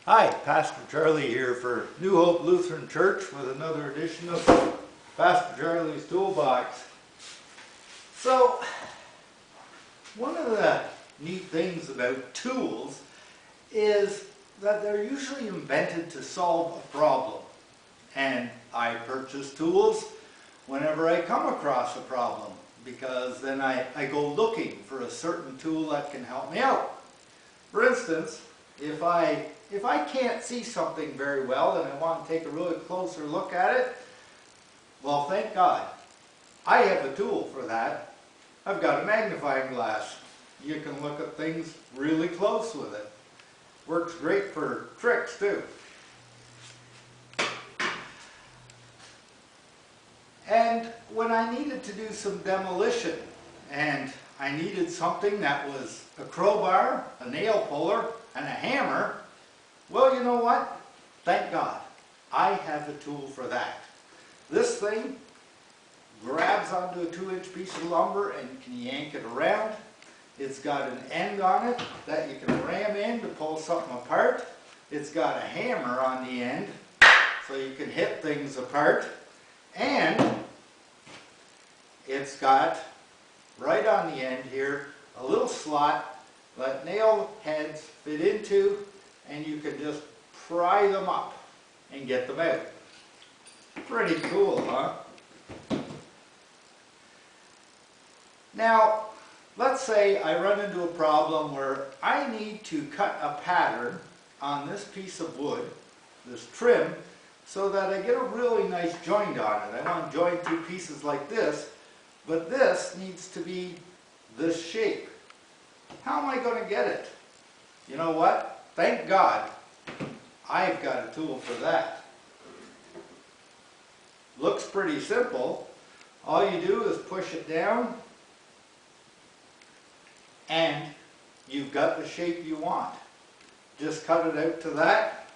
Hi, Pastor Charlie here for New Hope Lutheran Church with another edition of Pastor Charlie's Toolbox. So, one of the neat things about tools is that they're usually invented to solve a problem. And I purchase tools whenever I come across a problem, because then I go looking for a certain tool that can help me out. For instance, if I can't see something very well and I want to take a really closer look at it, well, thank God, I have a tool for that. I've got a magnifying glass. You can look at things really close with it. Works great for tricks too. And when I needed to do some demolition and I needed something that was a crowbar, a nail puller, and a hammer, well, you know what? Thank God, I have a tool for that. This thing grabs onto a 2-inch piece of lumber and you can yank it around. It's got an end on it that you can ram in to pull something apart. It's got a hammer on the end so you can hit things apart. And it's got, right on the end here, a little slot that nail heads fit into, and you can just pry them up and get them out. Pretty cool, huh? Now, let's say I run into a problem where I need to cut a pattern on this piece of wood, this trim, so that I get a really nice joint on it. I want to join two pieces like this, but this needs to be this shape. How am I going to get it? You know what? Thank God, I've got a tool for that. Looks pretty simple. All you do is push it down, and you've got the shape you want. Just cut it out to that,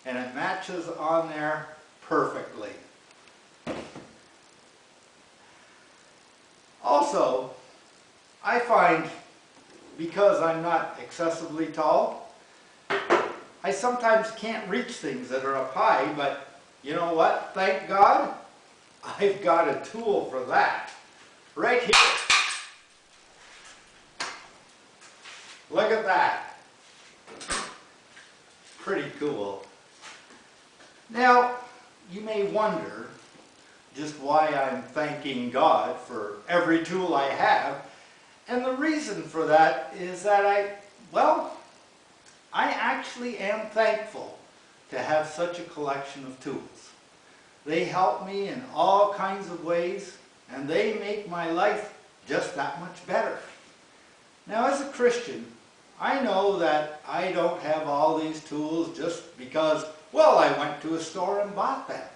and it matches on there perfectly. Also, I find, because I'm not excessively tall, I sometimes can't reach things that are up high, but you know what? Thank God, I've got a tool for that. Right here. Look at that. Pretty cool. Now, you may wonder just why I'm thanking God for every tool I have. And the reason for that is that I actually am thankful to have such a collection of tools. They help me in all kinds of ways, and they make my life just that much better. Now, as a Christian, I know that I don't have all these tools just because, well, I went to a store and bought them.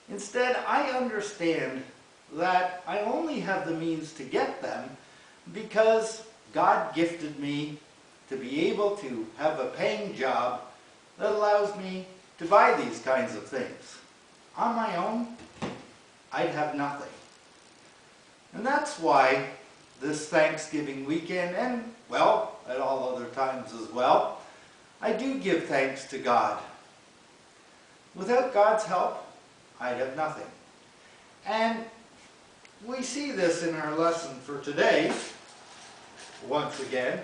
Instead, I understand that I only have the means to get them because God gifted me to be able to have a paying job that allows me to buy these kinds of things. On my own, I'd have nothing. And that's why this Thanksgiving weekend, and well, at all other times as well, I do give thanks to God. Without God's help, I'd have nothing. And we see this in our lesson for today, once again.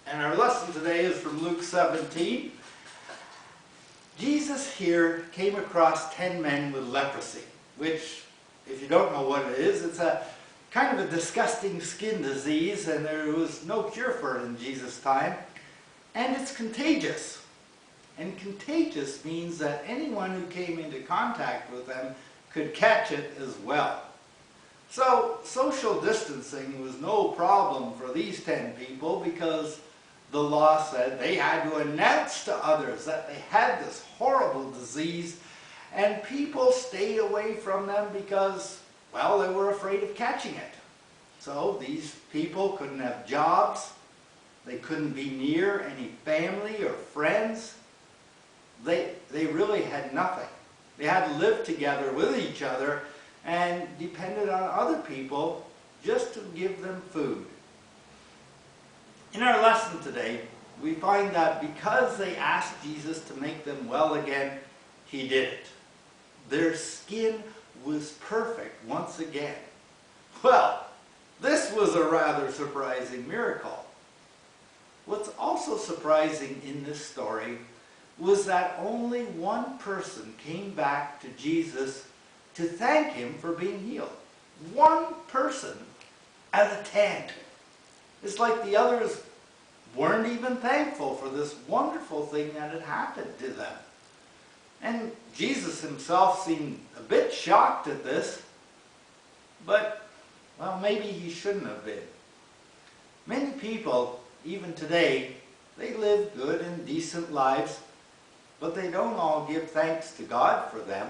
And our lesson today is from Luke 17. Jesus here came across 10 men with leprosy, which, if you don't know what it is, it's a kind of a disgusting skin disease, and there was no cure for it in Jesus' time. And it's contagious. And contagious means that anyone who came into contact with them could catch it as well. So social distancing was no problem for these 10 people, because the law said they had to announce to others that they had this horrible disease, and people stayed away from them because, well, they were afraid of catching it. So these people couldn't have jobs, they couldn't be near any family or friends. They really had nothing. They had to live together with each other and depended on other people just to give them food. In our lesson today, we find that because they asked Jesus to make them well again, he did it. Their skin was perfect once again. Well, this was a rather surprising miracle. What's also surprising in this story was that only one person came back to Jesus to thank him for being healed. One person out of 10. It's like the others weren't even thankful for this wonderful thing that had happened to them. And Jesus himself seemed a bit shocked at this, but, well, maybe he shouldn't have been. Many people, even today, they live good and decent lives, but they don't all give thanks to God for them.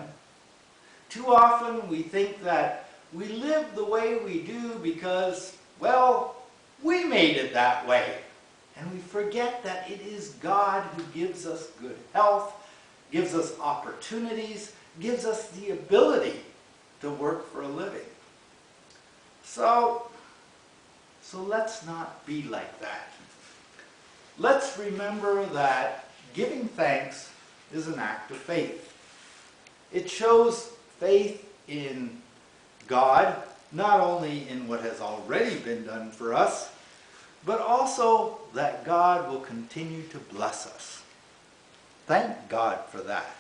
Too often we think that we live the way we do because, well, we made it that way. And we forget that it is God who gives us good health, gives us opportunities, gives us the ability to work for a living. So let's not be like that. Let's remember that giving thanks is an act of faith. It shows faith in God, not only in what has already been done for us, but also that God will continue to bless us. Thank God for that.